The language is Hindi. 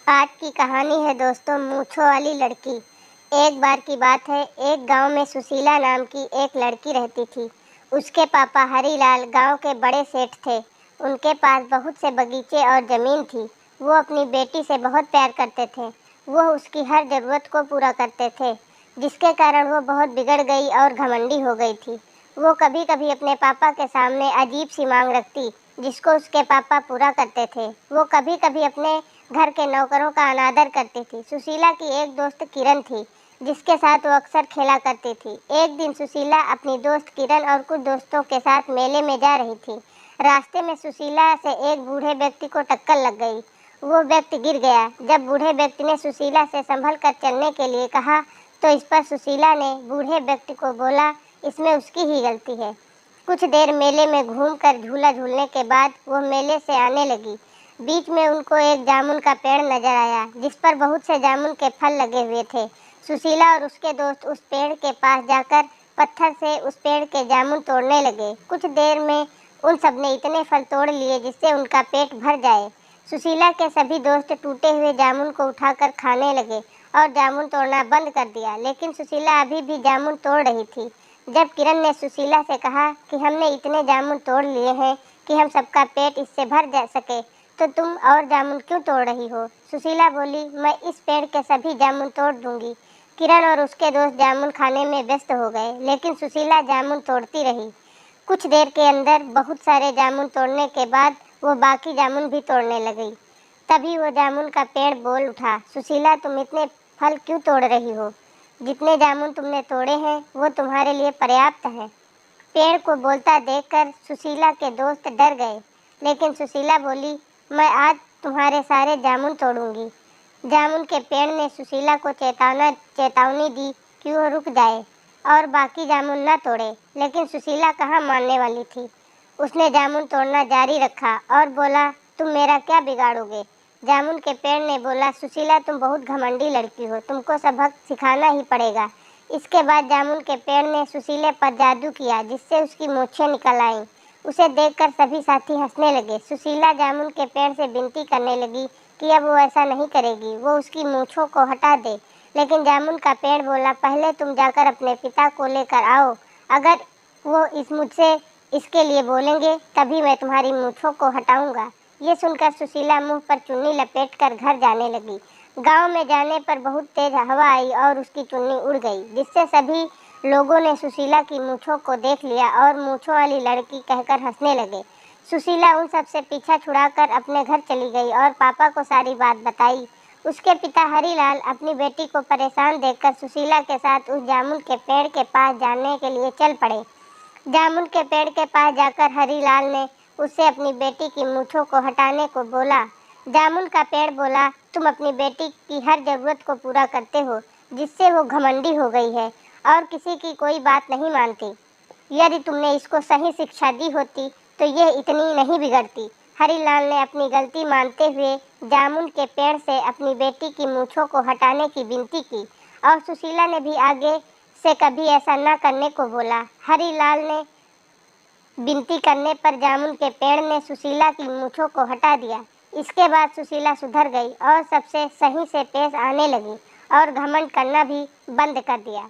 आज की कहानी है दोस्तों, मूंछों वाली लड़की। एक बार की बात है, एक गांव में सुशीला नाम की एक लड़की रहती थी। उसके पापा हरीलाल गांव के बड़े सेठ थे। उनके पास बहुत से बगीचे और ज़मीन थी। वो अपनी बेटी से बहुत प्यार करते थे। वो उसकी हर ज़रूरत को पूरा करते थे, जिसके कारण वो बहुत बिगड़ गई और घमंडी हो गई थी। वो कभी कभी अपने पापा के सामने अजीब सी मांग रखती, जिसको उसके पापा पूरा करते थे। वो कभी कभी अपने घर के नौकरों का अनादर करती थी। सुशीला की एक दोस्त किरण थी, जिसके साथ वो अक्सर खेला करती थी। एक दिन सुशीला अपनी दोस्त किरण और कुछ दोस्तों के साथ मेले में जा रही थी। रास्ते में सुशीला से एक बूढ़े व्यक्ति को टक्कर लग गई। वो व्यक्ति गिर गया। जब बूढ़े व्यक्ति ने सुशीला से संभल कर चलने के लिए कहा, तो इस पर सुशीला ने बूढ़े व्यक्ति को बोला, इसमें उसकी ही गलती है। कुछ देर मेले में घूमकर झूला झूलने के बाद वो मेले से आने लगी। बीच में उनको एक जामुन का पेड़ नजर आया, जिस पर बहुत से जामुन के फल लगे हुए थे। सुशीला और उसके दोस्त उस पेड़ के पास जाकर पत्थर से उस पेड़ के जामुन तोड़ने लगे। कुछ देर में उन सबने इतने फल तोड़ लिए जिससे उनका पेट भर जाए। सुशीला के सभी दोस्त टूटे हुए जामुन को उठाकर खाने लगे और जामुन तोड़ना बंद कर दिया, लेकिन सुशीला अभी भी जामुन तोड़ रही थी। जब किरण ने सुशीला से कहा कि हमने इतने जामुन तोड़ लिए हैं कि हम सबका पेट इससे भर जा सके, तो तुम और जामुन क्यों तोड़ रही हो? सुशीला बोली, मैं इस पेड़ के सभी जामुन तोड़ दूंगी। किरण और उसके दोस्त जामुन खाने में व्यस्त हो गए, लेकिन सुशीला जामुन तोड़ती रही। कुछ देर के अंदर बहुत सारे जामुन तोड़ने के बाद वो बाकी जामुन भी तोड़ने लगी। तभी वो जामुन का पेड़ बोल उठा, सुशीला, तुम इतने फल क्यों तोड़ रही हो? जितने जामुन तुमने तोड़े हैं वो तुम्हारे लिए पर्याप्त है। पेड़ को बोलता देखकर सुशीला के दोस्त डर गए, लेकिन सुशीला बोली, मैं आज तुम्हारे सारे जामुन तोड़ूंगी। जामुन के पेड़ ने सुशीला को चेतावनी दी कि वो रुक जाए और बाकी जामुन न तोड़े, लेकिन सुशीला कहाँ मानने वाली थी। उसने जामुन तोड़ना जारी रखा और बोला, तुम मेरा क्या बिगाड़ोगे? जामुन के पेड़ ने बोला, सुशीला, तुम बहुत घमंडी लड़की हो, तुमको सबक सिखाना ही पड़ेगा। इसके बाद जामुन के पेड़ ने सुशीले पर जादू किया, जिससे उसकी मूंछें निकल आईं। उसे देखकर सभी साथी हंसने लगे। सुशीला जामुन के पेड़ से विनती करने लगी कि अब वो ऐसा नहीं करेगी, वो उसकी मूंछों को हटा दे। लेकिन जामुन का पेड़ बोला, पहले तुम जाकर अपने पिता को लेकर आओ। अगर वो मुझसे इसके लिए बोलेंगे, तभी मैं तुम्हारी मूंछों को हटाऊंगा। ये सुनकर सुशीला मुंह पर चुन्नी लपेटकर घर जाने लगी। गांव में जाने पर बहुत तेज हवा आई और उसकी चुन्नी उड़ गई, जिससे सभी लोगों ने सुशीला की मूंछों को देख लिया और मूंछों वाली लड़की कहकर हंसने लगे। सुशीला उन सब से पीछा छुड़ाकर अपने घर चली गई और पापा को सारी बात बताई। उसके पिता हरीलाल अपनी बेटी को परेशान देखकर सुशीला के साथ उस जामुन के पेड़ के पास जाने के लिए चल पड़े। जामुन के पेड़ के पास जाकर हरीलाल ने उससे अपनी बेटी की मूंछों को हटाने को बोला। जामुन का पेड़ बोला, तुम अपनी बेटी की हर जरूरत को पूरा करते हो, जिससे वो घमंडी हो गई है और किसी की कोई बात नहीं मानती। यदि तुमने इसको सही शिक्षा दी होती तो ये इतनी नहीं बिगड़ती। हरीलाल ने अपनी गलती मानते हुए जामुन के पेड़ से अपनी बेटी की मूंछों को हटाने की विनती की और सुशीला ने भी आगे से कभी ऐसा न करने को बोला। हरीलाल ने विनती करने पर जामुन के पेड़ ने सुशीला की मूंछों को हटा दिया। इसके बाद सुशीला सुधर गई और सबसे सही से पेश आने लगी और घमंड करना भी बंद कर दिया।